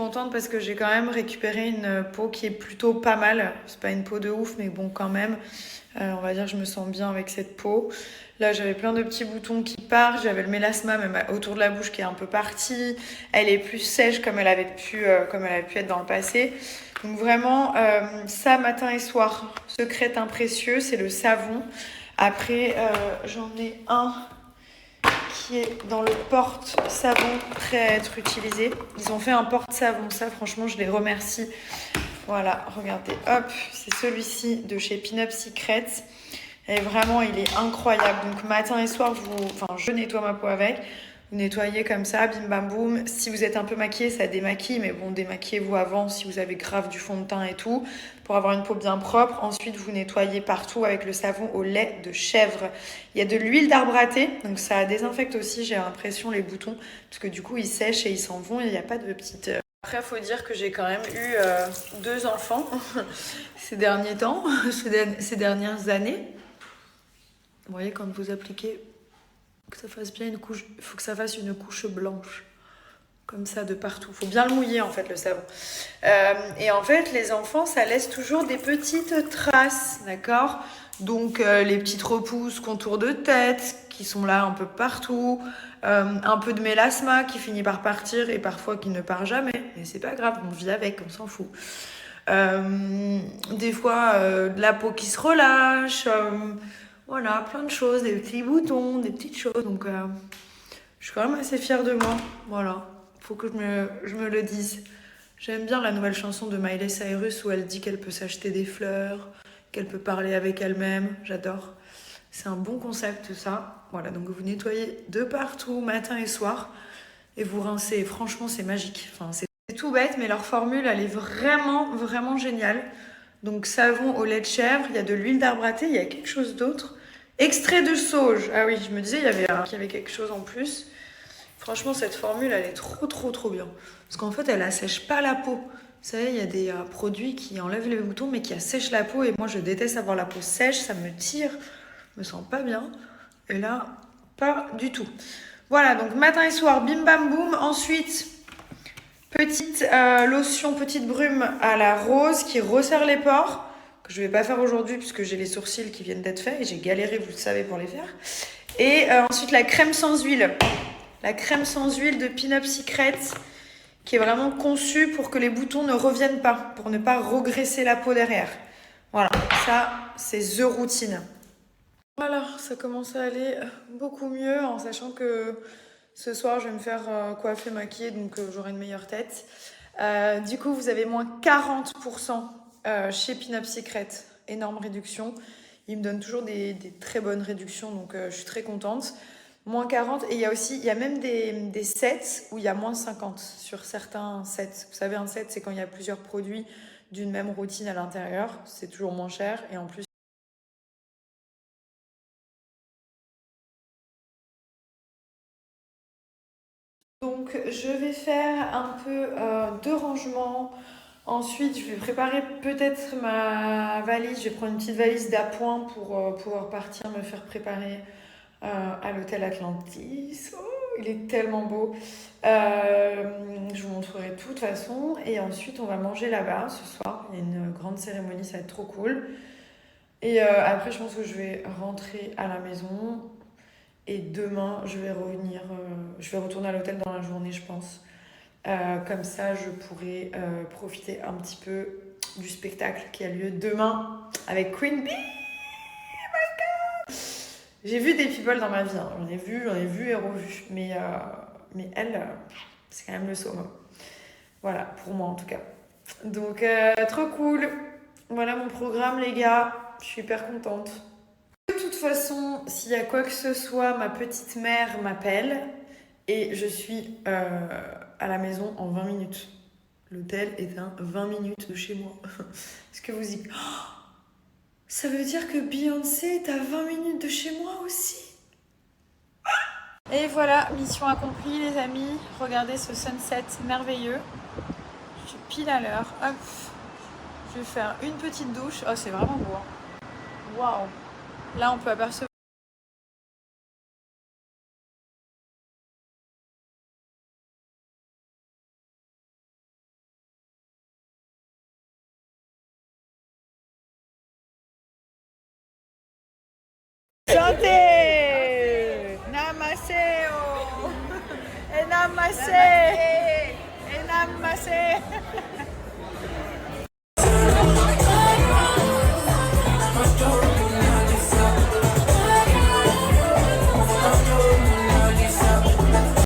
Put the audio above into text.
contente parce que j'ai quand même récupéré une peau qui est plutôt pas mal. C'est pas une peau de ouf, mais bon, quand même. On va dire que je me sens bien avec cette peau. Là, j'avais plein de petits boutons qui partent. J'avais le mélasma même autour de la bouche qui est un peu parti. Elle est plus sèche comme elle avait pu être dans le passé. Donc vraiment, ça, matin et soir. Secret imprécieux, c'est le savon. Après, j'en ai un qui est dans le porte-savon prêt à être utilisé. Ils ont fait un porte-savon, ça franchement je les remercie. Voilà, regardez, hop, c'est celui-ci de chez Pin-Up Secrets. Et vraiment, il est incroyable. Donc matin et soir, je nettoie ma peau avec. Vous nettoyez comme ça, bim bam boum. Si vous êtes un peu maquillé, ça démaquille, mais bon, démaquillez-vous avant si vous avez grave du fond de teint et tout, pour avoir une peau bien propre. Ensuite, vous nettoyez partout avec le savon au lait de chèvre. Il y a de l'huile d'arbre à thé, donc ça désinfecte aussi, j'ai l'impression, les boutons, parce que du coup, ils sèchent et ils s'en vont, et il n'y a pas de petite... Après, il faut dire que j'ai quand même eu 2 enfants ces derniers temps, ces dernières années. Vous voyez, quand vous appliquez, que ça fasse bien une couche, il faut que ça fasse une couche blanche, comme ça de partout. Il faut bien le mouiller en fait, le savon. Et en fait, les enfants, ça laisse toujours des petites traces, d'accord? Donc les petites repousses, contours de tête, qui sont là un peu partout, un peu de mélasma qui finit par partir et parfois qui ne part jamais, mais c'est pas grave, on vit avec, on s'en fout. Des fois, de la peau qui se relâche, voilà, plein de choses, des petits boutons, des petites choses. Donc, je suis quand même assez fière de moi. Voilà, faut que je me le dise. J'aime bien la nouvelle chanson de Miley Cyrus où elle dit qu'elle peut s'acheter des fleurs, qu'elle peut parler avec elle-même. J'adore. C'est un bon concept, ça. Voilà, donc vous nettoyez de partout, matin et soir, et vous rincez. Franchement, c'est magique. Enfin, c'est tout bête, mais leur formule, elle est vraiment, vraiment géniale. Donc savon au lait de chèvre, il y a de l'huile d'arbre à thé, il y a quelque chose d'autre. Extrait de sauge. Ah oui, je me disais qu'il y avait quelque chose en plus. Franchement, cette formule, elle est trop, trop, trop bien. Parce qu'en fait, elle assèche pas la peau. Vous savez, il y a des produits qui enlèvent les boutons, mais qui assèchent la peau. Et moi, je déteste avoir la peau sèche, ça me tire. Je me sens pas bien. Et là, pas du tout. Voilà, donc matin et soir, bim bam boum. Ensuite, petite lotion, petite brume à la rose qui resserre les pores, que je vais pas faire aujourd'hui puisque j'ai les sourcils qui viennent d'être faits et j'ai galéré, vous le savez, pour les faire. Et ensuite la crème sans huile. La crème sans huile de Pin-Up Secrets qui est vraiment conçue pour que les boutons ne reviennent pas, pour ne pas regresser la peau derrière. Voilà, ça c'est the routine. Voilà, ça commence à aller beaucoup mieux en sachant que ce soir, je vais me faire coiffer, maquiller, donc j'aurai une meilleure tête. Du coup, vous avez moins 40% chez Pin-Up Secret. Énorme réduction. Ils me donnent toujours des très bonnes réductions, donc je suis très contente. Moins 40. Et il y a même des sets où il y a moins 50 sur certains sets. Vous savez, un set, c'est quand il y a plusieurs produits d'une même routine à l'intérieur. C'est toujours moins cher. Et en plus, donc, je vais faire un peu de rangement. Ensuite, je vais préparer peut-être ma valise. Je vais prendre une petite valise d'appoint pour pouvoir partir me faire préparer à l'hôtel Atlantis. Oh, il est tellement beau. Je vous montrerai tout de toute façon. Et ensuite, on va manger là-bas ce soir. Il y a une grande cérémonie, ça va être trop cool. Et après, je pense que je vais rentrer à la maison. Et demain, je vais retourner à l'hôtel dans la journée, je pense. Comme ça, je pourrai profiter un petit peu du spectacle qui a lieu demain avec Queen Bee. J'ai vu des people dans ma vie, hein. J'en ai vu et revu. Mais elle, c'est quand même le summum. Voilà, pour moi en tout cas. Donc, trop cool. Voilà mon programme, les gars. Je suis hyper contente. De toute façon, s'il y a quoi que ce soit, ma petite mère m'appelle et je suis à la maison en 20 minutes. L'hôtel est à 20 minutes de chez moi. Est-ce que vous y... Ça veut dire que Beyoncé est à 20 minutes de chez moi aussi? Et voilà, mission accomplie les amis. Regardez ce sunset merveilleux. Je suis pile à l'heure. Hop. Je vais faire une petite douche. Oh, c'est vraiment beau. Waouh. Là, on peut apercevoir Santé. Namaseo. Et namassé. Et namassé.